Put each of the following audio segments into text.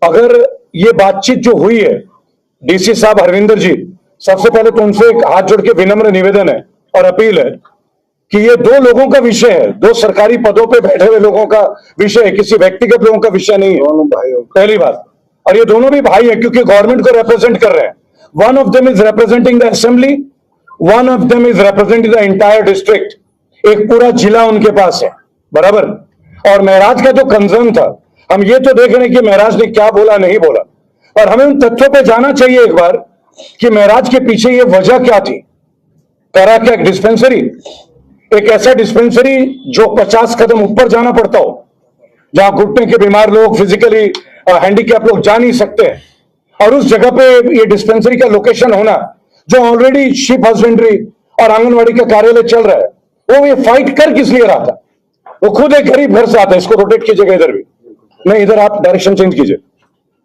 अगर ये बातचीत जो हुई है, डीसी साहब हरविंदर जी, सबसे पहले तो उनसे एक हाथ जोड़ के विनम्र निवेदन है और अपील है कि ये दो लोगों का विषय है, दो सरकारी पदों पे बैठे हुए लोगों का विषय है, किसी व्यक्तिगत लोगों का विषय नहीं है। पहली बात, और ये दोनों भी भाई हैं क्योंकि गवर्नमेंट को रिप्रेजेंट कर रहे हैं। One of them is representing the assembly, one of them is representing the entire district. एक पूरा जिला उनके पास है, बराबर। और महराज का जो कंसर्न था, हम ये तो देख रहे हैं कि महराज ने क्या बोला नहीं बोला, और हमें उन तथ्यों पे जाना चाहिए एक बार कि महराज के पीछे ये वजह क्या थी। करा क्या एक डिस्पेंसरी, एक ऐसा डिस्पेंसरी जो 50 कदम ऊपर जाना पड़ता हो, जहां घुटने के बीमार लोग, फिजिकली हैंडीकैप लोग जा नहीं सकते, और उस जगह पे ये डिस्पेंसरी का लोकेशन होना, जो ऑलरेडी शीप हस्बेंड्री और आंगनवाड़ी का कार्यालय चल रहा है, वो ये फाइट कर किस लिए रहा था। वो खुद एक गरीब घर से आता है। इसको रोटेट कीजिएगा इधर भी, नहीं इधर आप डायरेक्शन चेंज कीजिए,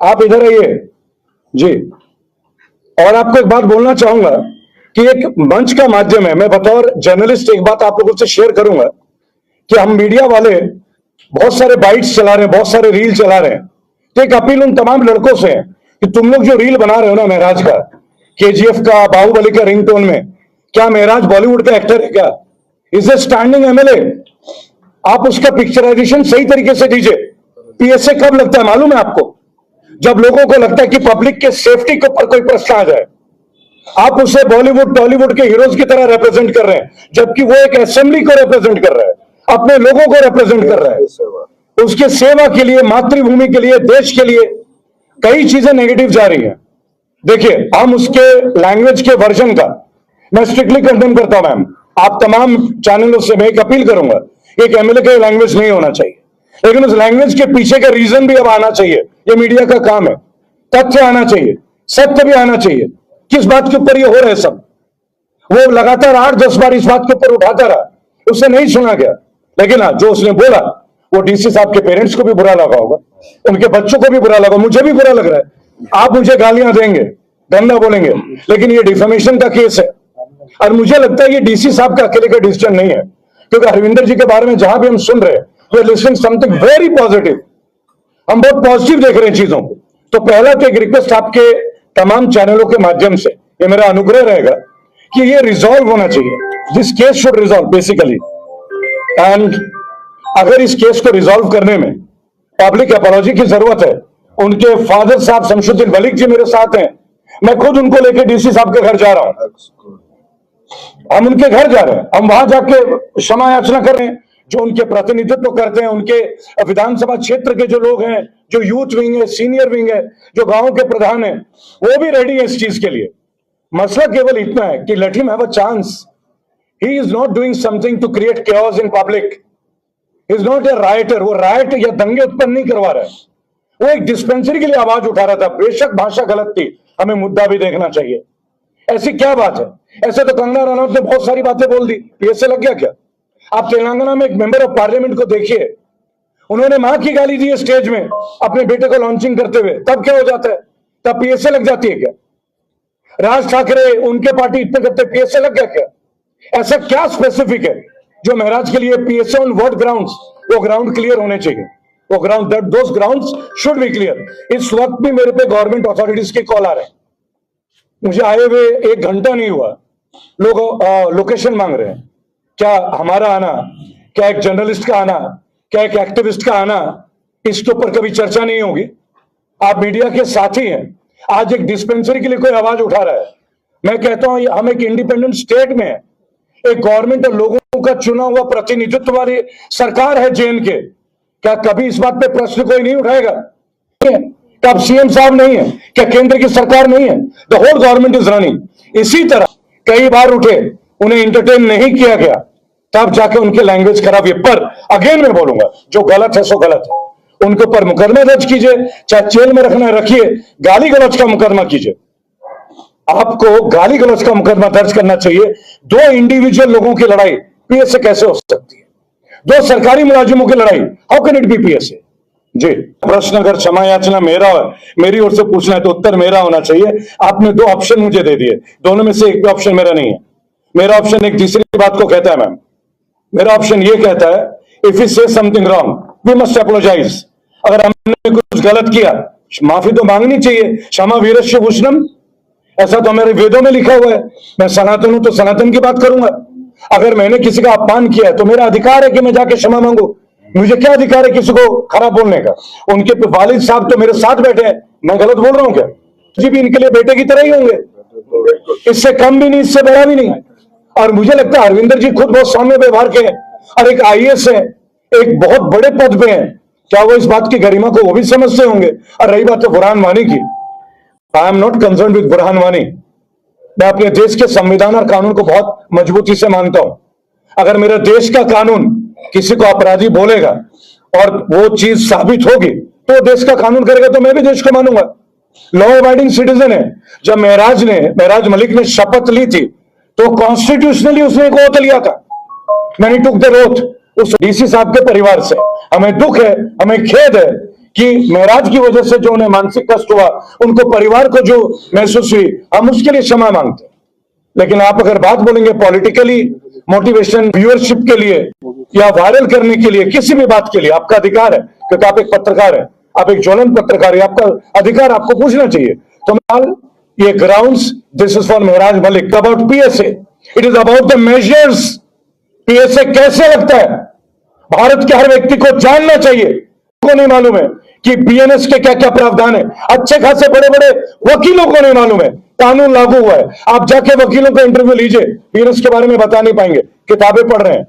आप इधर आइए जी। और आपको एक बात बोलना चाहूंगा कि एक मंच का माध्यम है, मैं बतौर जर्नलिस्ट एक बात आप लोगों से शेयर करूंगा कि हम मीडिया वाले बहुत सारे बाइट्स चला रहे हैं, बहुत सारे रील चला रहे हैं। तो एक अपील उन तमाम लड़कों से है कि तुम लोग जो रील बना रहे हो ना महराज का, केजीएफ का, बाहुबली का रिंगटोन में, क्या महराज बॉलीवुड का एक्टर है क्या? Is a standing MLA. आप उसका पिक्चराइजेशन सही तरीके से दीजिए। पीएसए कब लगता है मालूम है आपको? जब लोगों को लगता है कि पब्लिक के सेफ्टी के ऊपर कोई प्रश्न आ जाए। आप उसे बॉलीवुड टॉलीवुड के हीरोज की तरह रिप्रेजेंट कर रहे हैं, जबकि वो एक असेंबली को रिप्रेजेंट कर रहा है, अपने लोगों को रिप्रेजेंट कर रहा है। उसके सेवा के लिए, मातृभूमि के लिए, देश के लिए कई चीजें नेगेटिव जा रही हैं। देखिए, हम उसके लैंग्वेज के वर्जन का मैं स्ट्रिक्टली कंडेम करता हूं। मैम, आप तमाम चैनलों से मैं एक अपील करूंगा, एक एमएलए का लैंग्वेज नहीं होना चाहिए, लेकिन उस लैंग्वेज के पीछे का रीजन भी अब आना चाहिए। ये मीडिया का काम है, तथ्य आना चाहिए, सत्य भी आना चाहिए। किस बात के ऊपर ये हो रहा है सब? वो लगातार 8-10 बार इस बात के ऊपर उठाता रहा, उससे नहीं सुना गया। लेकिन हाँ, जो उसने बोला वो डीसी साहब के पेरेंट्स को भी बुरा लगा होगा, उनके बच्चों को भी बुरा लगा, मुझे भी बुरा लग रहा है। आप मुझे गालियां देंगे, गंदा बोलेंगे, लेकिन ये डिफेमेशन का केस है। और मुझे लगता है ये डीसी साहब का अकेले का डिसीजन नहीं है, क्योंकि हरविंदर जी के बारे में जहां भी हम सुन रहे हैं, we are listening something very positive. हम बहुत पॉजिटिव देख रहे हैं चीजों को। तो पहला तो एक रिक्वेस्ट आपके तमाम चैनलों के माध्यम से, ये मेरा अनुग्रह रहेगा कि ये रिजॉल्व होना चाहिए। This case should resolve basically, and अगर इस केस को रिजॉल्व करने में पब्लिक अपॉलॉजी की जरूरत है, उनके फादर साहब शमशुद्दीन मलिक जी मेरे साथ हैं, मैं खुद उनको लेकर डीसी साहब के घर जा रहा हूं। हम उनके घर जा रहे हैं, हम वहां जाके क्षमा याचना कर रहे हैं। जो उनके प्रतिनिधित्व करते हैं, उनके विधानसभा क्षेत्र के जो लोग हैं, जो यूथ विंग है, सीनियर विंग है, जो गांव के प्रधान है, वो भी रेडी है इस चीज के लिए। मसला केवल इतना है कि let him have a chance. He is not doing something to create chaos in public. He is not a rioter. वो राइट या दंगे उत्पन्न नहीं करवा रहा है, वो एक डिस्पेंसरी के लिए आवाज उठा रहा था। बेशक भाषा गलत थी, हमें मुद्दा भी देखना चाहिए। ऐसी क्या बात है? ऐसे तो कंगना रनौत ने बहुत सारी बातें बोल दी, पीएसए लग गया क्या? आप तेलंगाना में एक मेंबर ऑफ पार्लियामेंट को देखिए, उन्होंने मां की गाली दी है स्टेज में अपने बेटे को लॉन्चिंग करते हुए, तब क्या हो जाता है? तब पीएसए लग जाती है क्या? राज ठाकरे, उनके पार्टी इतने करते, पीएसए लग गया क्या? ऐसा क्या स्पेसिफिक है जो महराज के लिए पीएसए ऑन व्हाट ग्राउंड्स? वो ग्राउंड क्लियर होने चाहिए, वो ground, those grounds should be clear. इस वक्त भी मेरे पे गवर्नमेंट अथॉरिटीज के कॉल आ रहे हैं, मुझे आए हुए 1 घंटा नहीं हुआ, लोग लोकेशन मांग रहे हैं। क्या हमारा आना, क्या एक जर्नलिस्ट का आना, क्या एक एक्टिविस्ट का आना, इसके ऊपर कभी चर्चा नहीं होगी? आप मीडिया के साथी हैं। आज एक डिस्पेंसरी के लिए कोई आवाज उठा रहा है। मैं कहता हूं हम एक इंडिपेंडेंट स्टेट में है, एक गवर्नमेंट और लोगों का चुना हुआ प्रतिनिधित्व वाली सरकार है JNK। क्या कभी इस बात पे प्रश्न कोई नहीं उठाएगा? क्या अब सीएम साहब नहीं है? क्या केंद्र की सरकार नहीं है? The whole government is running. इसी तरह कई बार उठे, उन्हें इंटरटेन नहीं किया गया, तब जाके उनके लैंग्वेज खराब है। पर अगेन मैं बोलूंगा, जो गलत है सो गलत है, उनके ऊपर मुकदमा दर्ज कीजिए, चाहे जेल में रखना रखिए, गाली गलौज का मुकदमा कीजिए। आपको गाली गलौज का मुकदमा दर्ज करना चाहिए। 2 इंडिविजुअल लोगों की लड़ाई पीएसए कैसे हो सकती है? 2 सरकारी मुलाजिमों की लड़ाई, how can it be PSA? जी, प्रश्न अगर क्षमा याचना मेरा मेरी ओर से पूछना है तो उत्तर मेरा होना चाहिए। आपने 2 ऑप्शन मुझे दे दिए, दोनों में से एक भी ऑप्शन मेरा नहीं है। मेरा ऑप्शन एक तीसरी बात को कहता है मैम। मेरा ऑप्शन ये कहता है, if you say something wrong we must apologise. अगर हमने कुछ गलत किया, माफी तो मांगनी चाहिए, क्षमा वीरस्य भूषणम, ऐसा तो मेरे वेदों में लिखा हुआ है। मैं सनातन हूं तो सनातन की बात करूंगा। अगर मैंने किसी का अपमान किया है तो मेरा अधिकार है कि मैं जाके क्षमा मांगू। मुझे क्या अधिकार है किसी को खराब बोलने का? उनके वालिद साहब तो मेरे साथ बैठे हैं, मैं गलत बोल रहा हूं क्या? जी भी इनके लिए बेटे की तरह ही होंगे, इससे कम भी नहीं, इससे बड़ा भी नहीं। और मुझे लगता है हरविंदर जी खुद बहुत सौम्य व्यवहार के हैं और एक आईएएस है, एक बहुत बड़े पद पे हैं, क्या वो इस बात की गरिमा को वो भी समझते होंगे? और रही बात है बुरहान वानी की, आई am not concern with Burhan Wani. मैं अपने देश के संविधान और कानून को बहुत मजबूती से मानता हूं। अगर मेरे देश का कानून किसी को अपराधी बोलेगा और वो चीज साबित होगी तो देश का कानून करेगा, तो मैं भी देश को मानूंगा। लॉ अबाइडिंग सिटीजन है। जब महराज मलिक ने शपथ ली थी तो कॉन्स्टिट्यूशनली उसने एक ओथ लिया था, मैंने टुक द ओथ, उस डीसी साहब के परिवार से। हमें दुख है, हमें खेद है कि महराज की वजह से जो उन्हें मानसिक कष्ट हुआ, उनको परिवार को जो महसूस हुई, हम उसके लिए क्षमा मांगते हैं। लेकिन आप अगर बात बोलेंगे पॉलिटिकली मोटिवेशन, व्यूअरशिप के लिए या वायरल करने के लिए, किसी भी बात के लिए आपका अधिकार है, क्योंकि आप एक पत्रकार है, आप एक ज्वलंत पत्रकार है, आपका अधिकार, आपको पूछना चाहिए। तो ये grounds, this is for Maharaj Malik, about PSA, it is about the measures. PSA कैसे लगता है भारत के हर व्यक्ति को जानना चाहिए। को नहीं मालूम है कि बीएनएस के क्या क्या प्रावधान है, अच्छे खासे बड़े बड़े वकीलों को नहीं मालूम है, कानून लागू हुआ है। आप जाके वकीलों का इंटरव्यू लीजिए, बीएनएस के बारे में बता नहीं पाएंगे, किताबें पढ़ रहे हैं,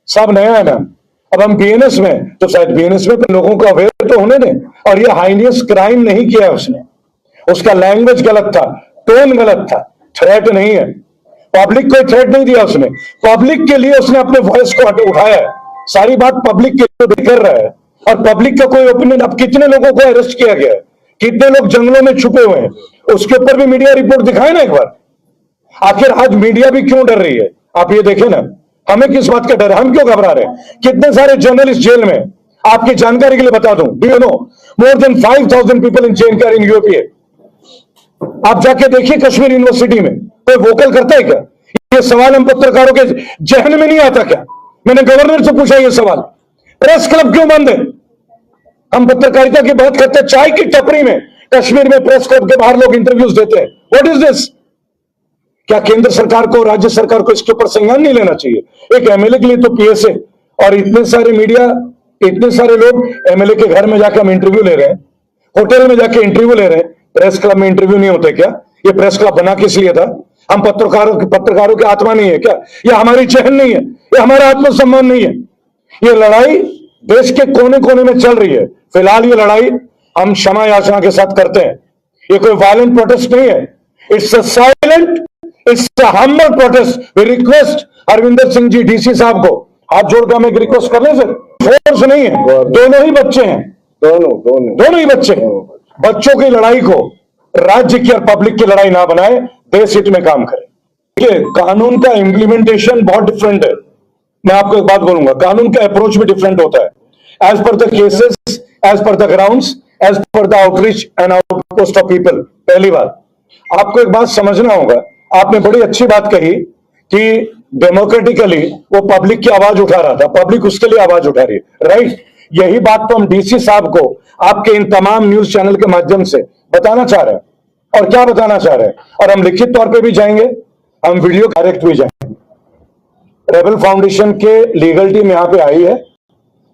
सब नया है मैम। अब हम बीएनएस में, तो शायद बीएनएस में तो लोगों को अवेयर तो होने दें। और ये हाइनियस क्राइम नहीं किया उसने, उसका लैंग्वेज गलत था, टोन गलत था, थ्रेट नहीं है, पब्लिक को थ्रेट नहीं दिया उसने, पब्लिक के लिए उसने अपने वॉइस को उठाया है, सारी बात पब्लिक के लिए कर रहा है। और पब्लिक का कोई ओपिनियन, अब कितने लोगों को अरेस्ट किया गया है, कितने लोग जंगलों में छुपे हुए हैं, उसके ऊपर भी मीडिया रिपोर्ट दिखाए ना एक बार। आखिर आज मीडिया भी क्यों डर रही है, आप ये देखें ना, हमें किस बात का डर है, हम क्यों घबरा रहे हैं? कितने सारे जर्नलिस्ट जेल में, आपकी जानकारी के लिए बता दूं, do you know more than 5,000 people in jail carrying UAPA. आप जाके देखिए कश्मीर यूनिवर्सिटी में कोई वोकल करता है क्या? ये सवाल हम पत्रकारों के जहन में नहीं आता क्या? मैंने गवर्नर से पूछा ये सवाल, प्रेस क्लब क्यों बंद है? हम पत्रकारिता की बात करते हैं, चाय की टपरी में कश्मीर में प्रेस क्लब के बाहर लोग इंटरव्यूज देते हैं, व्हाट इज दिस? क्या केंद्र सरकार को, राज्य सरकार को इसके ऊपर संज्ञान नहीं लेना चाहिए? एक एमएलए के लिए तो पीएसए और इतने सारे मीडिया, इतने सारे लोग एमएलए के घर में जाकर हम इंटरव्यू ले रहे हैं, होटल में जाके इंटरव्यू ले रहे हैं, प्रेस क्लब में इंटरव्यू नहीं होते क्या? ये प्रेस क्लब बना किस लिए था? हम पत्रकारों की आत्मा नहीं है क्या? ये हमारी चहन नहीं है? ये हमारा आत्मसम्मान नहीं है? ये लड़ाई देश के कोने कोने में चल रही है। फिलहाल ये लड़ाई हम क्षमा याचना के साथ करते हैं, ये कोई वायलेंट प्रोटेस्ट नहीं है, it's a silent, it's a humble protest. We request Harvinder Singh ji DC साहब को हाथ जोड़कर हम एक रिक्वेस्ट कर रहे सर, फोर्स नहीं है, दोनों ही बच्चे हैं, दोनों ही बच्चे हैं। बच्चों की लड़ाई को राज्य की और पब्लिक की लड़ाई ना बनाए, देश हित में काम करें। ये कानून का इम्प्लीमेंटेशन बहुत डिफरेंट है। मैं आपको एक बात बोलूंगा, कानून का अप्रोच भी डिफरेंट होता है, as per the cases, as per the grounds, as per the outreach and outpost of people. पहली बात आपको एक बात समझना होगा, आपने बड़ी अच्छी बात कही कि डेमोक्रेटिकली वो पब्लिक की आवाज उठा रहा था, पब्लिक उसके लिए आवाज उठा रही है, राइट? यही बात तो हम डीसी साहब को आपके इन तमाम न्यूज चैनल के माध्यम से बताना चाह रहे हैं। और क्या बताना चाह रहे हैं, और हम लिखित तौर पे भी जाएंगे, हम वीडियो डायरेक्ट भी जाएंगे। रेबल फाउंडेशन के लीगल टीम यहां पे आई है,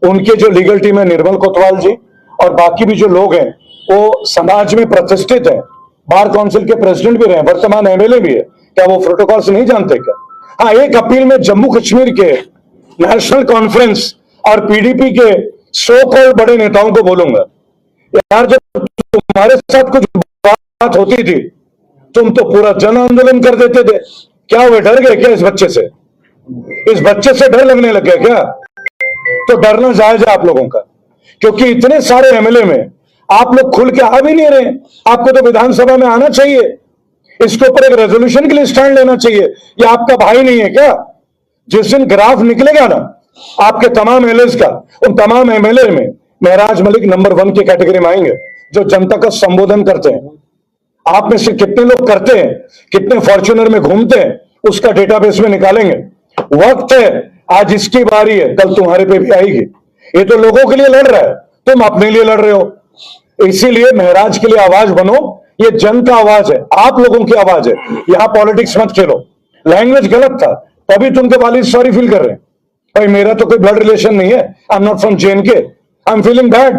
उनके जो लीगल टीम है निर्मल कोतवाल जी और बाकी भी जो लोग हैं वो समाज में प्रतिष्ठित है, बार काउंसिल के प्रेसिडेंट भी रहे, वर्तमान एमएलए भी है। क्या वो प्रोटोकॉल से नहीं जानते क्या? हाँ, एक अपील में जम्मू कश्मीर के नेशनल कॉन्फ्रेंस और पीडीपी के सो कॉल्ड बड़े नेताओं को बोलूंगा, यार जब तुम्हारे साथ कुछ बात होती थी तुम तो पूरा जन आंदोलन कर देते थे, क्या वे डर गए क्या इस बच्चे से? इस बच्चे से डर लगने लग गया क्या? तो डरना जायज है आप लोगों का, क्योंकि इतने सारे एमएलए में आप लोग खुल के आ भी नहीं रहे। आपको तो विधानसभा में आना चाहिए, इसके ऊपर एक रेजोल्यूशन के लिए स्टैंड लेना चाहिए। ये आपका भाई नहीं है क्या? जिस दिन ग्राफ निकलेगा ना आपके तमाम एमएलए का, उन तमाम एमएलए में महराज मलिक नंबर 1 की कैटेगरी में आएंगे, जो जनता का संबोधन करते हैं। आप में से कितने लोग करते हैं, कितने फॉर्च्यूनर में घूमते हैं, उसका डेटाबेस में निकालेंगे। वक्त है, आज इसकी बारी है, कल तुम्हारे पे भी आएगी। ये तो लोगों के लिए लड़ रहा है, तुम अपने लिए लड़ रहे हो। इसीलिए महराज के लिए आवाज बनो, ये जन का आवाज है, आप लोगों की आवाज है। यहां पॉलिटिक्स मत खेलो। लैंग्वेज गलत था, तभी तो उनके वालिद सॉरी फील कर रहे हैं। भाई मेरा तो कोई ब्लड रिलेशन नहीं है, I am not from JNK, I am feeling bad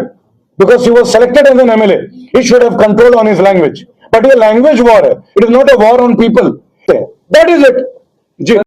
because he was selected as an MLA, he should have control on his language, but ये लैंग्वेज वॉर है, it is not a war on people, that is it ji.